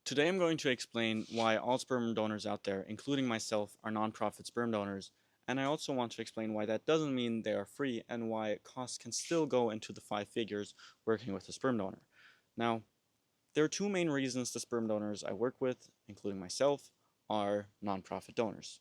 Today I'm going to explain why all sperm donors out there, including myself, are nonprofit sperm donors, and I also want to explain why that doesn't mean they are free and why costs can still go into the five figures working with a sperm donor. Now, there are two main reasons the sperm donors I work with, including myself, are nonprofit donors.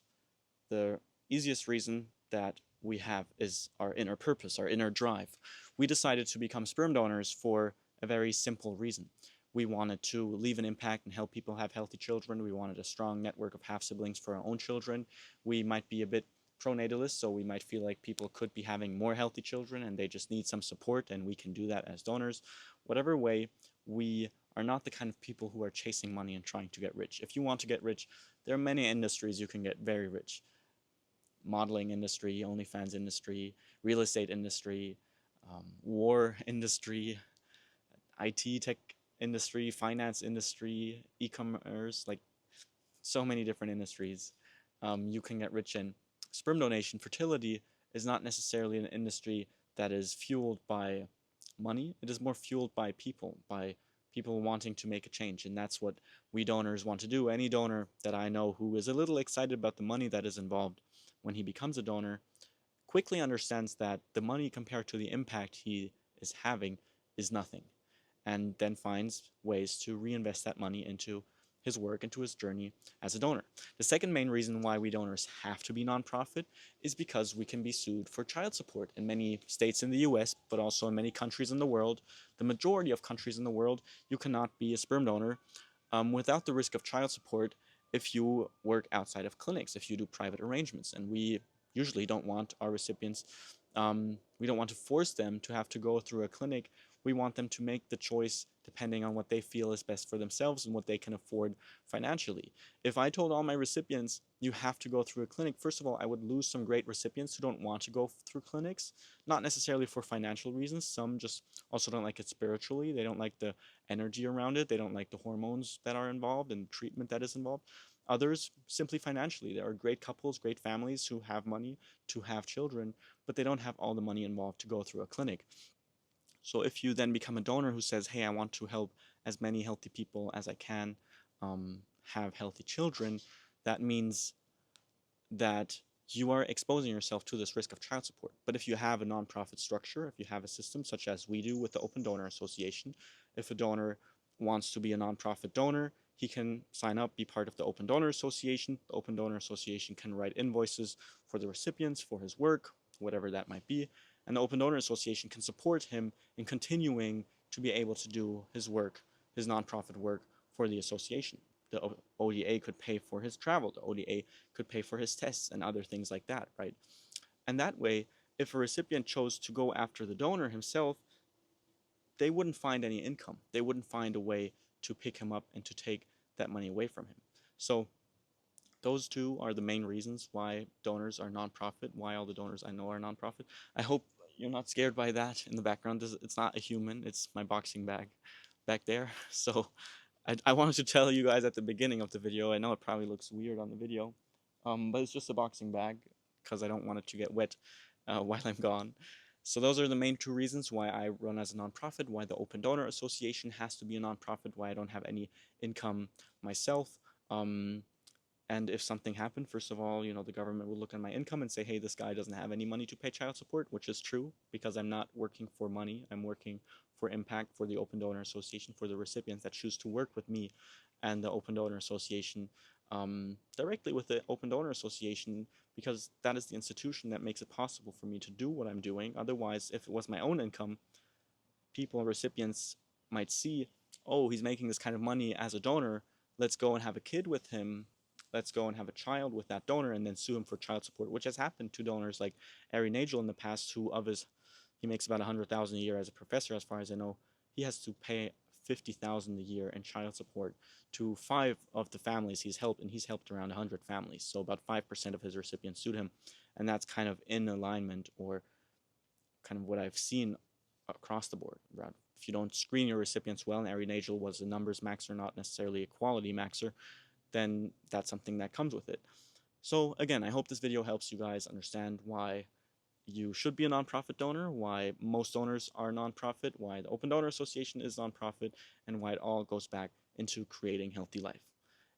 The easiest reason that we have is our inner purpose, our inner drive. We decided to become sperm donors for a very simple reason. We wanted to leave an impact and help people have healthy children. We wanted a strong network of half siblings for our own children. We might be a bit pronatalist, so we might feel like people could be having more healthy children and they just need some support, and we can do that as donors. Whatever way, we are not the kind of people who are chasing money and trying to get rich. If you want to get rich, there are many industries you can get very rich. Modeling industry, OnlyFans industry, real estate industry, war industry, IT tech industry, finance industry, e-commerce, like so many different industries you can get rich in. Sperm donation, fertility is not necessarily an industry that is fueled by money. It is more fueled by people wanting to make a change, and that's what we donors want to do. Any donor that I know who is a little excited about the money that is involved when he becomes a donor quickly understands that the money compared to the impact he is having is nothing, and then finds ways to reinvest that money into his work, into his journey as a donor. The second main reason why we donors have to be nonprofit is because we can be sued for child support in many states in the US, but also in many countries in the world. The majority of countries in the world, you cannot be a sperm donor without the risk of child support if you work outside of clinics, if you do private arrangements. And we usually don't want our recipients, we don't want to force them to have to go through a clinic. We want them to make the choice depending on what they feel is best for themselves and what they can afford financially. If I told all my recipients, you have to go through a clinic, first of all, I would lose some great recipients who don't want to go through clinics, not necessarily for financial reasons. Some just also don't like it spiritually. They don't like the energy around it. They don't like the hormones that are involved and treatment that is involved. Others, simply financially. There are great couples, great families who have money to have children, but they don't have all the money involved to go through a clinic. So if you then become a donor who says, hey, I want to help as many healthy people as I can have healthy children, that means that you are exposing yourself to this risk of child support. But if you have a nonprofit structure, if you have a system such as we do with the Open Donor Association, if a donor wants to be a nonprofit donor, he can sign up, be part of the Open Donor Association. The Open Donor Association can write invoices for the recipients, for his work, whatever that might be. And the Open Donor Association can support him in continuing to be able to do his work, his nonprofit work for the association. The ODA could pay for his travel. The ODA could pay for his tests and other things like that, right? And that way, if a recipient chose to go after the donor himself, they wouldn't find any income. They wouldn't find a way to pick him up and to take that money away from him. So those two are the main reasons why donors are nonprofit, why all the donors I know are nonprofit. I hope you're not scared by that in the background. It's not a human, it's my boxing bag back there. So I wanted to tell you guys at the beginning of the video, I know it probably looks weird on the video, but it's just a boxing bag because I don't want it to get wet while I'm gone. So those are the main two reasons why I run as a nonprofit, why the Open Donor Association has to be a nonprofit, why I don't have any income myself. And if something happened, first of all, the government will look at my income and say, hey, this guy doesn't have any money to pay child support, which is true because I'm not working for money. I'm working for impact, for the Open Donor Association, for the recipients that choose to work with me and the Open Donor Association, directly with the Open Donor Association, because that is the institution that makes it possible for me to do what I'm doing. Otherwise, if it was my own income, people, recipients might see, oh, he's making this kind of money as a donor, let's go and have a kid with him, let's go and have a child with that donor and then sue him for child support, which has happened to donors like Ari Nagel in the past, who he makes about 100,000 a year as a professor, as far as I know. He has to pay 50,000 a year in child support to 5 of the families he's helped, and he's helped around 100 families. So about 5% of his recipients sued him, and that's kind of in alignment, or kind of what I've seen across the board. Right? If you don't screen your recipients well, and Ari Nagel was a numbers maxer, not necessarily a quality maxer, then that's something that comes with it. So again, I hope this video helps you guys understand why you should be a nonprofit donor, why most donors are nonprofit, why the Open Donor Association is nonprofit, and why it all goes back into creating healthy life.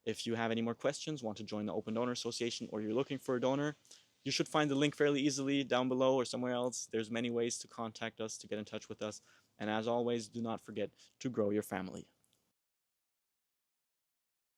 If you have any more questions, want to join the Open Donor Association, or you're looking for a donor, you should find the link fairly easily down below or somewhere else. There's many ways to contact us, to get in touch with us. And as always, do not forget to grow your family.